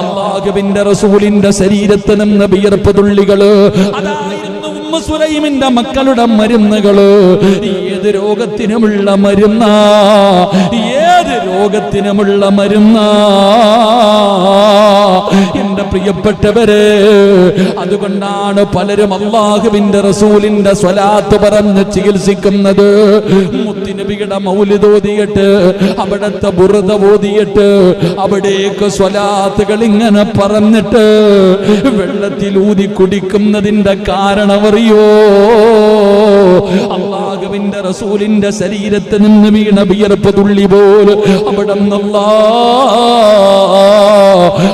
അല്ലാഹുവിന്റെ റസൂലിന്റെ ശരീരത്തിൽ നിന്ന് വിയർപ്പ് തുള്ളികള് അതായിരുന്നു ഉമ്മു സുലൈമിന്റെ മക്കളുടെ മരുന്നുകള്. ഏത് രോഗത്തിനുമുള്ള മരുന്നാ, ഏത് രോഗത്തിനുമുള്ള മരുന്നാ എന്റെ പ്രിയപ്പെട്ടവരെ. അതുകൊണ്ടാണ് പലരും അല്ലാഹുവിന്റെ റസൂലിന്റെ സ്വലാത്ത് പറഞ്ഞ് ചികിത്സിക്കുന്നത്. മുത്തുനബിയുടെ മൗലിദ് ഓതിയിട്ട്, അവിടത്തെ ബുർദ ഓതിയിട്ട്, അവിടേക്ക് സ്വലാത്തുകൾ ഇങ്ങനെ പറഞ്ഞിട്ട് വെള്ളത്തിൽ ഊതി കുടിക്കുന്നതിന്റെ കാരണം അറിയോ? അല്ലാഹുവിന്റെ റസൂലിന്റെ ശരീരത്തിൽ നിന്ന് വീണ വിയർപ്പ് തുള്ളി പോൽ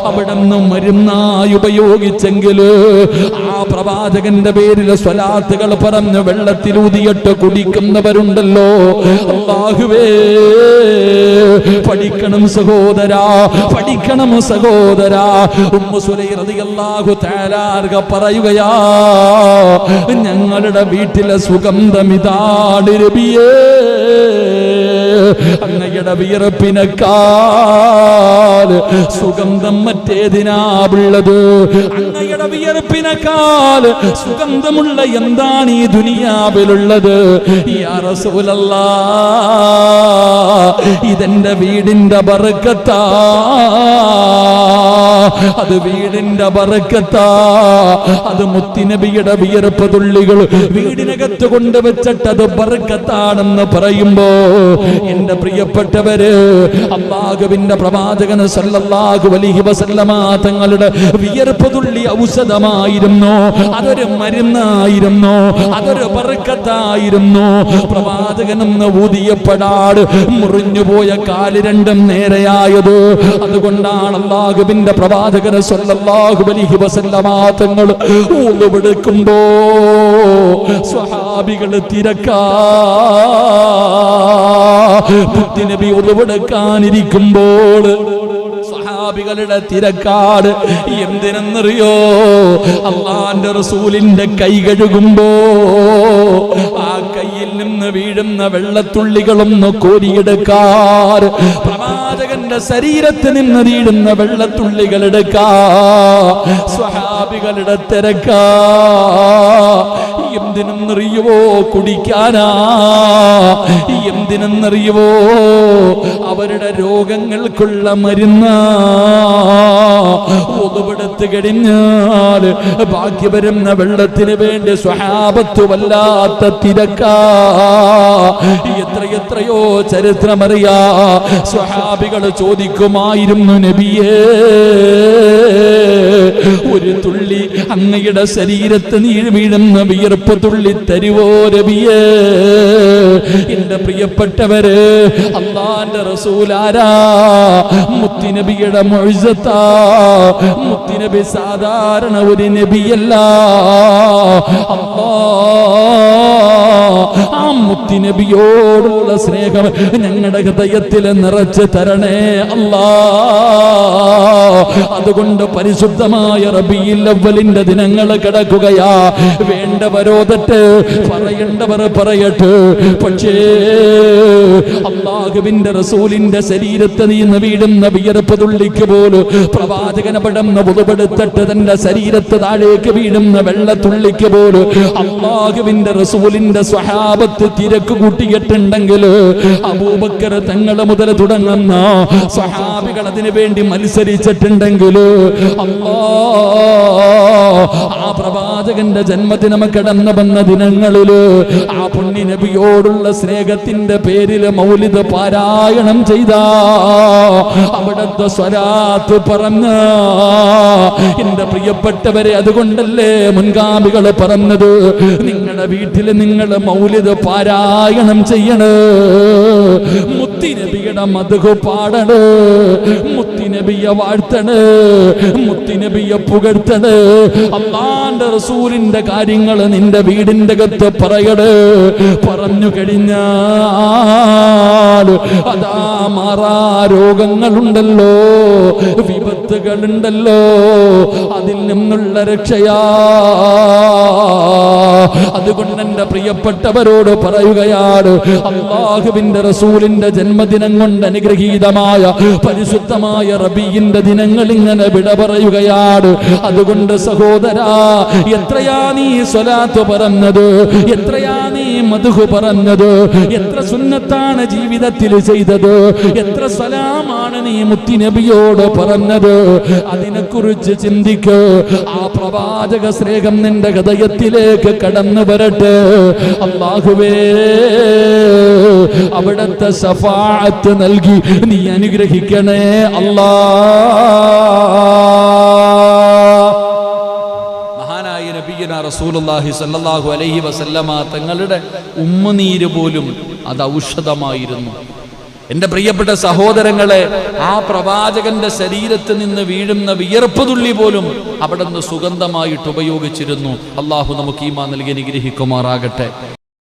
അവിടുന്ന് മരുന്നായി ഉപയോഗിച്ചെങ്കിൽ ആ പ്രവാചകന്റെ പേരിൽ സ്വലാത്തുകൾ പറഞ്ഞ് വെള്ളത്തിലൂതിയിട്ട് കുടിക്കുന്നവരുണ്ടല്ലോ. അല്ലാഹുവേ, പഠിക്കണം സഹോദരാ, പഠിക്കണം സഹോദരാ. ഉമ്മു സുലൈം റളിയല്ലാഹു തആല പറയുകയാ, ഞങ്ങളുടെ വീട്ടിലെ സുഗന്ധം ഇതാണ് നബിയേ, അങ്ങയുടെ വിയർപ്പിനേക്കാൾ സുഗന്ധം മറ്റേതിനാവുള്ളത്? അങ്ങയുടെ വിയർപ്പിനേക്കാൾ സുഗന്ധമുള്ള എന്താണ് ഈ ദുനിയാവിലുള്ളത്? യാ റസൂലല്ലാഹ്, ഇതെന്റെ വീടിന്റെ ബറക്കത്താ, അത് വീടിന്റെ ബറക്കത്താ, അത് മുത്തുനബിയുടെ വിയർപ്പ് തുള്ളികൾ വീടിനകത്ത് കൊണ്ടുവച്ചിട്ടത് ബറക്കത്താണെന്ന് പറയുമ്പോ, എന്റെ പ്രിയപ്പെട്ടവര്, അല്ലാഹുവിന്റെ പ്രവാചകൻ സല്ലല്ലാഹു അലൈഹി വസല്ലമ തങ്ങളുടെ വിയർപ്പ് തുള്ളി ഔഷധമായിരുന്നു, അതൊരു മരുന്നായിരുന്നു, അതൊരു ബറക്കത്തായിരുന്നു. പ്രവാചകനെന്ന് ഊതിയപ്പെടാട് മുറിഞ്ഞുപോയ കാല് രണ്ടും നേരെയായത്. അതുകൊണ്ടാണ് അല്ലാഹുവിന്റെ പ്രവാചകൻ സല്ലല്ലാഹു അലൈഹി വസല്ലമ തങ്ങൾ ഊതുവെടുക്കുമ്പോ സ്വഹാബികൾ തിരക്കാ. മുത്തുനബി ഉളവെടുക്കാനിരിക്കുമ്പോൾ സ്വഹാബികളുടെ തിരക്കാട്. എന്തിനെന്നറിയോ? അല്ലാഹുവിന്റെ റസൂലിന്റെ കൈ കഴുകുമ്പോ ആ കയ്യിൽ നിന്ന് വീഴുന്ന വെള്ളത്തുള്ളികളൊന്ന് കോരിയെടുക്കാൻ, പ്രവാചകന്റെ ശരീരത്തിൽ നിന്ന് വീഴുന്ന വെള്ളത്തുള്ളികൾ എടുക്കാ സ്വഹാബികളുടെ തിരക്കാ. എന്തിനെന്നറിയുവോ? കുടിക്കാനാ. എന്തിനെന്നറിയുവോ? അവരുടെ രോഗങ്ങൾക്കുള്ള മരുന്നാ. ഒതുപെടുത്ത് കഴിഞ്ഞാൽ ബാക്കി വരുന്ന വെള്ളത്തിന് വേണ്ടി സ്വഹാബത്ത് വല്ലാത്ത തിരക്കാ. എത്രയോ ചരിത്രമറിയാ. സ്വഹാബികൾ ചോദിക്കുമായിരുന്നു, നബിയേ ഒരു തുള്ളി അങ്ങയുടെ ശരീരത്ത് നീര് വീഴുന്ന വിയർപ്പ് തുള്ളി തരുവോ നബിയേ? എന്റെ പ്രിയപ്പെട്ടവര്, അല്ലാഹുവിന്റെ റസൂലാരാ? മുത്തുനബിയുടെ മുഅ്ജിസത്താ. മുത്തുനബി സാധാരണ ഒരു നബിയല്ല. ആ മുത്തുനബിയോടുള്ള സ്നേഹം ഞങ്ങളുടെ ഹൃദയത്തിൽ നിറച്ച് തരണേ അല്ലാ. അതുകൊണ്ട് പരിശുദ്ധമായ റബീഉൽ അവ്വലിന്റെ ദിനങ്ങൾ കിടക്കുകയാ. വേണ്ടവരോതട്ട്, പറയേണ്ടവർ പറയട്ടെ. പക്ഷേ അല്ലാഹുവിന്റെ റസൂലിന്റെ ശരീരത്തിൽ നിന്ന് വീഴുന്ന വിയർപ്പ് തുള്ളിക്ക് പോലും പ്രവാചകൻ അവിടുന്ന് ഉതുപെടുത്തിട്ട് തന്റെ ശരീരത്ത് താഴേക്ക് വീഴുന്ന വെള്ളത്തുള്ളിക്ക് പോലും അല്ലാഹുവിന്റെ റസൂലിന്റെ സ്വഹാബത്ത് തിരക്ക് കൂട്ടിയിട്ടുണ്ടെങ്കിൽ, അബൂബക്കർ തങ്ങൾ മുതൽ തുടങ്ങുന്ന സ്വഹാബികൾ അതിനു വേണ്ടി മത്സരിച്ചിട്ടുണ്ടെങ്കിൽ, ആ പ്രവാചകന്റെ ജന്മദിനം കടന്നു വന്ന ദിനങ്ങളില് ആ പുണ്യ നബിയോടുള്ള സ്നേഹത്തിന്റെ പേരിൽ മൗലിദ് പാരായണം ചെയ്ത, അവിടുത്തെ സ്വലാത്ത് പറഞ്ഞ എന്റെ പ്രിയപ്പെട്ടവരെ, അതുകൊണ്ടല്ലേ മുൻഗാമികൾ പറഞ്ഞത്, നിങ്ങളുടെ വീട്ടിൽ നിങ്ങൾ മൗലിദ് പാരായണം ചെയ്യണ, മുത്തുനബിയുടെ മദ്ഹ് പാടണ്, മുത്തുനബിയെ വാഴ്ത്തണ്, മുത്തുനബിയെ പുകഴ്ത്തണ്. അല്ലാഹുവിന്റെ റസൂലിന്റെ കാര്യങ്ങൾ നിന്റെ വീടിന്റെ അകത്ത് പറയട്. പറഞ്ഞു കഴിഞ്ഞാൽ അതാ മാറാ രോഗങ്ങളുണ്ടല്ലോ, വിപത്തുകളുണ്ടല്ലോ, അതിൽ നിന്നുള്ള രക്ഷയാ. അതുകൊണ്ട് എന്റെ പ്രിയപ്പെട്ടവരോട് പറയുകയാണ്, അല്ലാഹുവിന്റെ റസൂലിന്റെ ജന്മദിനം കൊണ്ട് അനുഗ്രഹീതമായ പരിശുദ്ധമായ റബീഇന്റെ ദിനങ്ങൾ ഇങ്ങനെ വിട പറയുകയാണ്. അതുകൊണ്ട് സഹോദരാ, എത്രയാ നീ സ്വലാത്ത് പറഞ്ഞത്, എത്രയാ നീ മദ്ഹ് പറഞ്ഞത്, എത്ര സുന്നത്താണ് ജീവിതത്തിൽ ചെയ്തത്, എത്ര സലാമാണ് നീ മുത്തുനബിയോട് പറഞ്ഞത്, അതിനെക്കുറിച്ച് ചിന്തിക്ക്. ആ പ്രവാചക സ്നേഹം നിന്റെ ഹൃദയത്തിലേക്ക് കടന്നു വരട്ടെ. അല്ലാഹുവേ, അവിടുത്തെ ശഫാഅത്ത് നൽകി നീ അനുഗ്രഹിക്കണേ അല്ലാ. മഹാനായ നബിയുനാ റസൂലുള്ളാഹി സ്വല്ലല്ലാഹു അലൈഹി വസല്ലമ തങ്ങളുടെ ഉമ്മനീര് പോലും അത് ഔഷധമായിരുന്നു. എന്റെ പ്രിയപ്പെട്ട സഹോദരങ്ങളെ, ആ പ്രവാചകന്റെ ശരീരത്തിൽ നിന്ന് വീഴുന്ന വിയർപ്പ് തുള്ളി പോലും അവിടുന്ന് സുഗന്ധമായിട്ട് ഉപയോഗിച്ചിരുന്നു. അല്ലാഹു നമുക്ക് ഈമാൻ നൽകി അനുഗ്രഹിക്കുമാറാകട്ടെ.